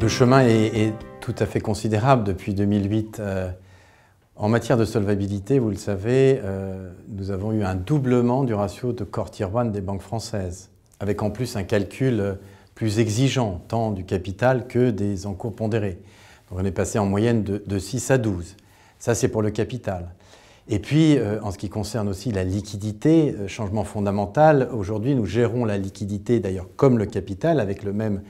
Le chemin est tout à fait considérable depuis 2008. En matière de solvabilité, vous le savez, nous avons eu un doublement du ratio de Core Tier 1 des banques françaises, avec en plus un calcul plus exigeant, tant du capital que des encours pondérés. Donc on est passé en moyenne de 6 à 12. Ça, c'est pour le capital. Et puis, en ce qui concerne aussi la liquidité, changement fondamental, aujourd'hui, nous gérons la liquidité, d'ailleurs, comme le capital, avec la même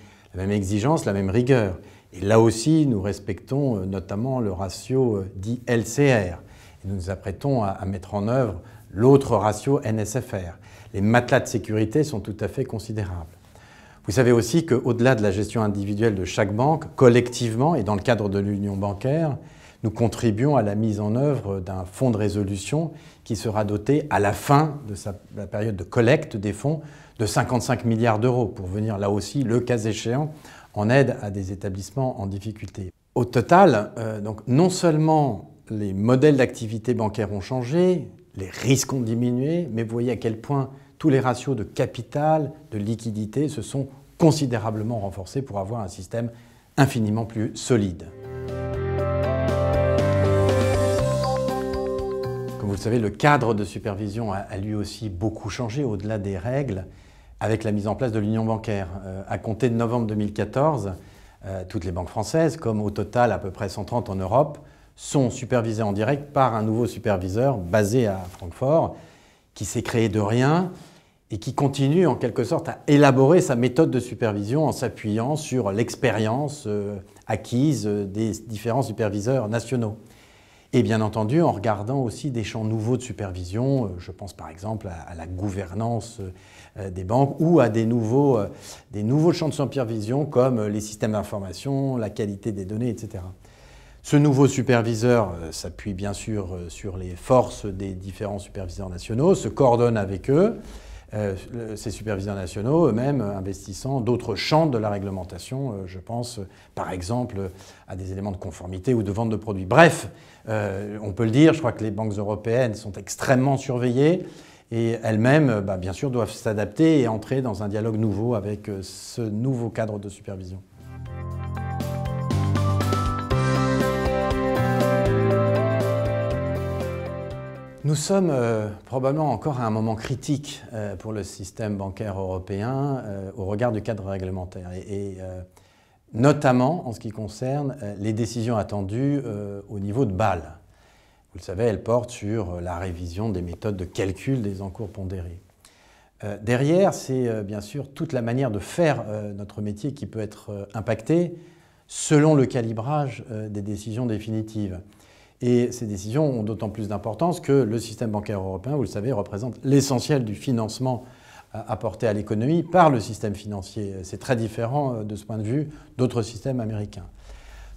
exigence, la même rigueur. Et là aussi, nous respectons notamment le ratio dit LCR. Et nous nous apprêtons à mettre en œuvre l'autre ratio NSFR. Les matelas de sécurité sont tout à fait considérables. Vous savez aussi qu'au-delà de la gestion individuelle de chaque banque, collectivement et dans le cadre de l'union bancaire, nous contribuons à la mise en œuvre d'un fonds de résolution qui sera doté à la fin de la période de collecte des fonds de 55 milliards d'euros pour venir là aussi, le cas échéant, en aide à des établissements en difficulté. Au total, donc, non seulement les modèles d'activité bancaire ont changé, les risques ont diminué, mais vous voyez à quel point tous les ratios de capital, de liquidité se sont considérablement renforcés pour avoir un système infiniment plus solide. Comme vous le savez, le cadre de supervision a lui aussi beaucoup changé au-delà des règles avec la mise en place de l'union bancaire. À compter de novembre 2014, toutes les banques françaises, comme au total à peu près 130 en Europe, sont supervisées en direct par un nouveau superviseur basé à Francfort, qui s'est créé de rien et qui continue en quelque sorte à élaborer sa méthode de supervision en s'appuyant sur l'expérience acquise des différents superviseurs nationaux. Et bien entendu, en regardant aussi des champs nouveaux de supervision, je pense par exemple à la gouvernance des banques ou à des nouveaux champs de supervision comme les systèmes d'information, la qualité des données, etc. Ce nouveau superviseur s'appuie bien sûr sur les forces des différents superviseurs nationaux, se coordonne avec eux, ces superviseurs nationaux eux-mêmes investissant d'autres champs de la réglementation, je pense par exemple à des éléments de conformité ou de vente de produits. Bref, on peut le dire, je crois que les banques européennes sont extrêmement surveillées et elles-mêmes, bien sûr, doivent s'adapter et entrer dans un dialogue nouveau avec ce nouveau cadre de supervision. Nous sommes probablement encore à un moment critique pour le système bancaire européen au regard du cadre réglementaire et notamment en ce qui concerne les décisions attendues au niveau de Bâle. Vous le savez, elles portent sur la révision des méthodes de calcul des encours pondérés. Derrière, c'est bien sûr toute la manière de faire notre métier qui peut être impactée selon le calibrage des décisions définitives. Et ces décisions ont d'autant plus d'importance que le système bancaire européen, vous le savez, représente l'essentiel du financement apporté à l'économie par le système financier. C'est très différent de ce point de vue d'autres systèmes américains.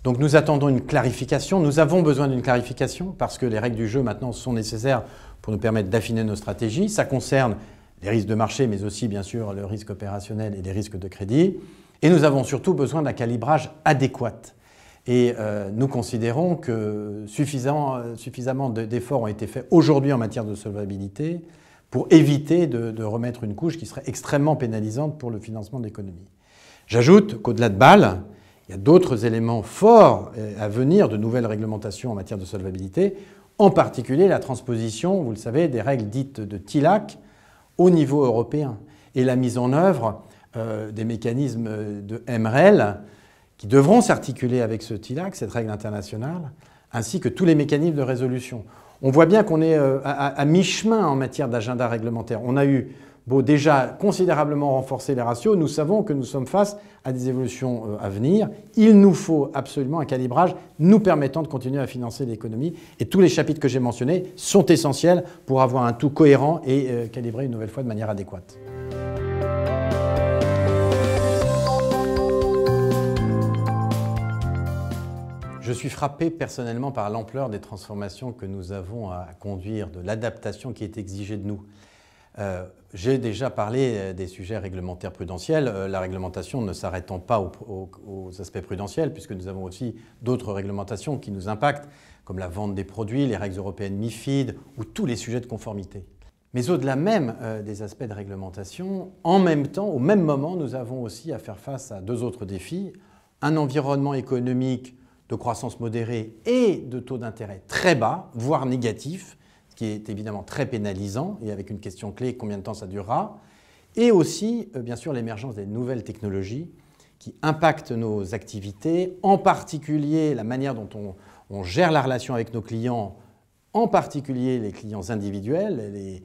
Donc nous attendons une clarification, nous avons besoin d'une clarification parce que les règles du jeu maintenant sont nécessaires pour nous permettre d'affiner nos stratégies. Ça concerne les risques de marché, mais aussi bien sûr le risque opérationnel et les risques de crédit. Et nous avons surtout besoin d'un calibrage adéquat. Et nous considérons que suffisamment d'efforts ont été faits aujourd'hui en matière de solvabilité pour éviter de remettre une couche qui serait extrêmement pénalisante pour le financement de l'économie. J'ajoute qu'au-delà de Bâle, il y a d'autres éléments forts à venir de nouvelles réglementations en matière de solvabilité, en particulier la transposition, vous le savez, des règles dites de TILAC au niveau européen et la mise en œuvre des mécanismes de MREL qui devront s'articuler avec ce TILAC, cette règle internationale, ainsi que tous les mécanismes de résolution. On voit bien qu'on est à mi-chemin en matière d'agenda réglementaire. On a eu beau déjà considérablement renforcer les ratios, nous savons que nous sommes face à des évolutions à venir. Il nous faut absolument un calibrage nous permettant de continuer à financer l'économie. Et tous les chapitres que j'ai mentionnés sont essentiels pour avoir un tout cohérent et calibré une nouvelle fois de manière adéquate. Je suis frappé personnellement par l'ampleur des transformations que nous avons à conduire, de l'adaptation qui est exigée de nous. J'ai déjà parlé des sujets réglementaires prudentiels, la réglementation ne s'arrêtant pas aux aspects prudentiels, puisque nous avons aussi d'autres réglementations qui nous impactent, comme la vente des produits, les règles européennes MIFID ou tous les sujets de conformité. Mais au-delà même des aspects de réglementation, en même temps, au même moment, nous avons aussi à faire face à deux autres défis. un environnement économique de croissance modérée et de taux d'intérêt très bas, voire négatif, ce qui est évidemment très pénalisant, et avec une question clé, combien de temps ça durera, et aussi, bien sûr, l'émergence des nouvelles technologies qui impactent nos activités, en particulier la manière dont on gère la relation avec nos clients, en particulier les clients individuels, les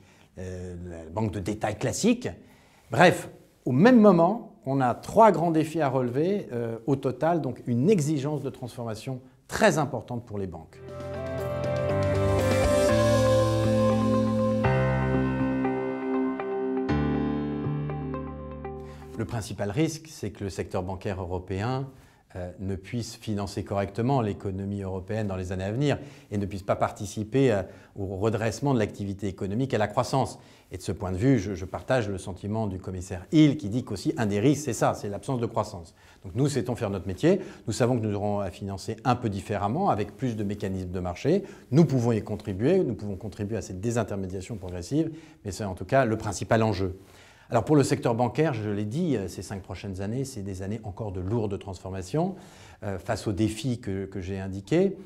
banques de détail classiques. Bref, au même moment, on a 3 grands défis à relever au total, donc une exigence de transformation très importante pour les banques. Le principal risque, c'est que le secteur bancaire européen ne puisse financer correctement l'économie européenne dans les années à venir et ne puisse pas participer au redressement de l'activité économique et à la croissance. Et de ce point de vue, je partage le sentiment du commissaire Hill qui dit qu'aussi un des risques, c'est ça, c'est l'absence de croissance. Donc nous souhaitons faire notre métier, nous savons que nous aurons à financer un peu différemment, avec plus de mécanismes de marché. Nous pouvons y contribuer, nous pouvons contribuer à cette désintermédiation progressive, mais c'est en tout cas le principal enjeu. Alors pour le secteur bancaire, je l'ai dit, ces 5 prochaines années, c'est des années encore de lourde transformation face aux défis que j'ai indiqués.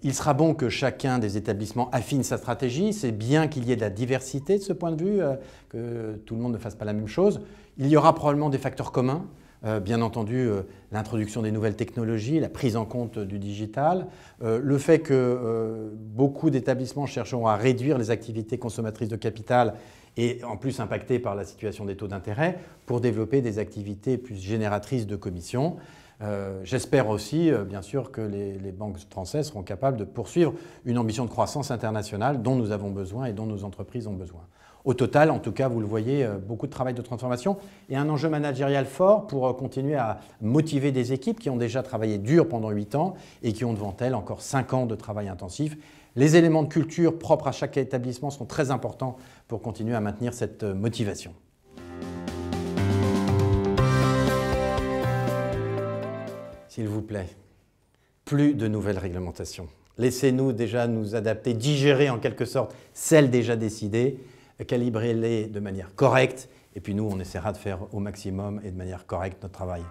Il sera bon que chacun des établissements affine sa stratégie. C'est bien qu'il y ait de la diversité de ce point de vue, que tout le monde ne fasse pas la même chose. Il y aura probablement des facteurs communs. Bien entendu, l'introduction des nouvelles technologies, la prise en compte du digital, le fait que beaucoup d'établissements chercheront à réduire les activités consommatrices de capital et en plus impactées par la situation des taux d'intérêt pour développer des activités plus génératrices de commissions. J'espère aussi, bien sûr, que les banques françaises seront capables de poursuivre une ambition de croissance internationale dont nous avons besoin et dont nos entreprises ont besoin. Au total, en tout cas, vous le voyez, beaucoup de travail de transformation et un enjeu managérial fort pour continuer à motiver des équipes qui ont déjà travaillé dur pendant 8 ans et qui ont devant elles encore 5 ans de travail intensif. Les éléments de culture propres à chaque établissement sont très importants pour continuer à maintenir cette motivation. S'il vous plaît, plus de nouvelles réglementations. Laissez-nous déjà nous adapter, digérer en quelque sorte celles déjà décidées, calibrer-les de manière correcte, et puis nous, on essaiera de faire au maximum et de manière correcte notre travail.